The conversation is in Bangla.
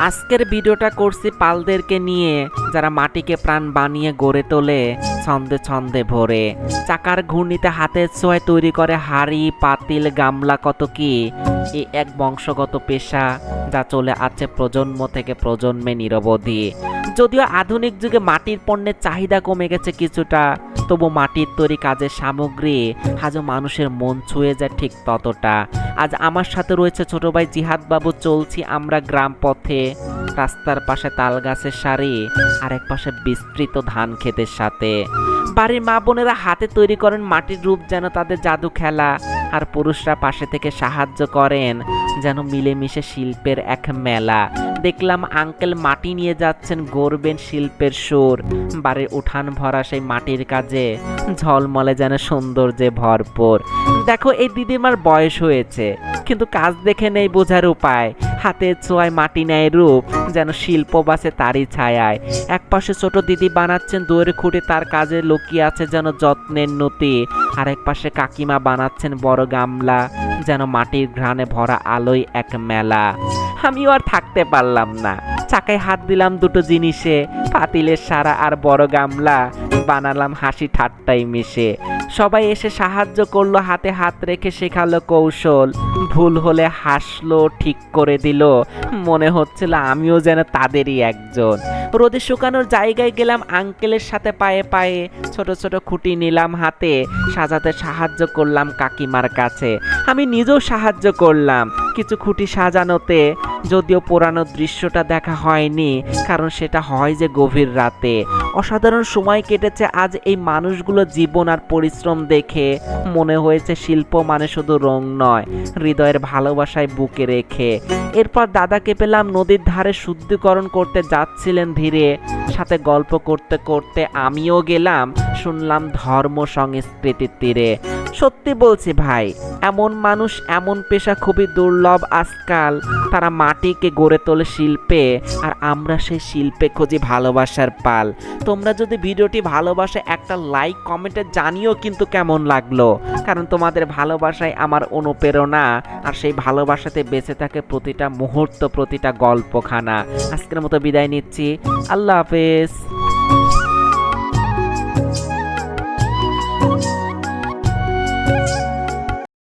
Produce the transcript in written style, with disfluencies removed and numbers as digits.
আজকের ভিডিওটা করছি পালদেরকে নিয়ে, যারা মাটিকে প্রাণ বানিয়ে গড়ে তোলে ছন্দে ছন্দে ভরে। চাকার ঘূর্ণিতে হাতের ছোঁয়ায় তৈরি করে হাড়ি, পাতিল, গামলা, কত কি। এই এক বংশগত পেশা যা চলে আছে প্রজন্ম থেকে প্রজন্মে নিরবধি। যদিও আধুনিক যুগে মাটির পণ্যের চাহিদা কমে গেছে কিছুটা, তবু মাটির তৈরি কাজের সামগ্রী আজও মানুষের মন ছুঁয়ে যায় ঠিক ততটা। আজ আমার সাথে রয়েছে ছোট ভাই জিহাদ বাবু। চলছি আমরা গ্রাম পথে, রাস্তার পাশে তাল গাছের সারি, আর এক পাশে বিস্তৃত ধান ক্ষেতের সাথে। বাড়ির মা বোনেরা হাতে তৈরি করেন মাটির রূপ, যেন তাদের জাদু খেলা, আর পুরুষরা পাশে থেকে সাহায্য করেন, যেন মিলেমিশে শিল্পের এক মেলা। দেখলাম আঙ্কেল মাটি নিয়ে যাচ্ছেন, গড়বেন শিল্পের সুর। বাড়ির উঠান ভরা সেই মাটির কাজে ঝলমলে যেন সৌন্দর্যে ভরপুর। দেখো, এই দিদিমার বয়স হয়েছে, কিন্তু কাজ দেখে নেই বোঝার উপায়। হাতের ছোঁয়ায় মাটি নেয় রূপ, যেন শিল্প বাসে তারই ছায়ায়। এক পাশে ছোট দিদি বানাচ্ছেন দইয়ের খুঁটি, তার কাজে লুকিয়ে আছে যেন যত্নের নতি। আর এক পাশে কাকিমা বানাচ্ছেন বড় গামলা, যেন মাটির ঘ্রাণে ভরা আলোয় এক মেলা। আমিও আর থাকতে পারলাম না, চাকায় হাত দিলাম দুটো জিনিসে, পাতিলের সারা আর বড় গামলা বানালাম হাসি ঠাট্টাই মিশে। সবাই এসে সাহায্য করলো, হাতে হাত রেখে শেখালো কৌশল। ভুল হলে হাসলো, ঠিক করে দিল, মনে হচ্ছিল আমিও যেন তাদেরই একজন। রোদে শুকানোর জায়গায় গেলাম আঙ্কেলের সাথে পায়ে পায়ে, ছোট ছোট খুঁটি নিলাম হাতে, সাজাতে সাহায্য করলাম কাকিমার কাছে। আমি নিজেও সাহায্য করলাম কিছু খুঁটি সাজানোতে, যদিও পুরানো দৃশ্যটা দেখা হয়নি, কারণ সেটা হয় যে গভীর রাতে। অসাধারণ সময় কেটেছে আজ এই মানুষগুলো জীবন আর পরিশ্রম দেখে। মনে হয়েছে শিল্প মানে শুধু রং নয়, হৃদয়ের ভালোবাসায় বুকে রেখে। এরপর দাদাকে পেলাম নদীর ধারে, শুদ্ধিকরণ করতে যাচ্ছিলেন ধীরে। সাথে গল্প করতে করতে আমিও গেলাম, শুনলাম ধর্ম সংস্কৃতির তীরে। সত্যি বলছি ভাই, এমন মানুষ, এমন পেশা খুবই দুর্লভ আজকাল। তারা মাটিকে গড়ে তোলে শিল্পে, আর আমরা সেই শিল্পে খুঁজি ভালোবাসার পাল। তোমরা যদি ভিডিওটি ভালোবাসে একটা লাইক কমেন্টে জানিও কিন্তু কেমন লাগলো, কারণ তোমাদের ভালোবাসায় আমার অনুপ্রেরণা, আর সেই ভালোবাসাতে বেঁচে থাকে প্রতিটা মুহূর্ত, প্রতিটা গল্পখানা। আজকের মতো বিদায় নিচ্ছি, আল্লাহ হাফেজ।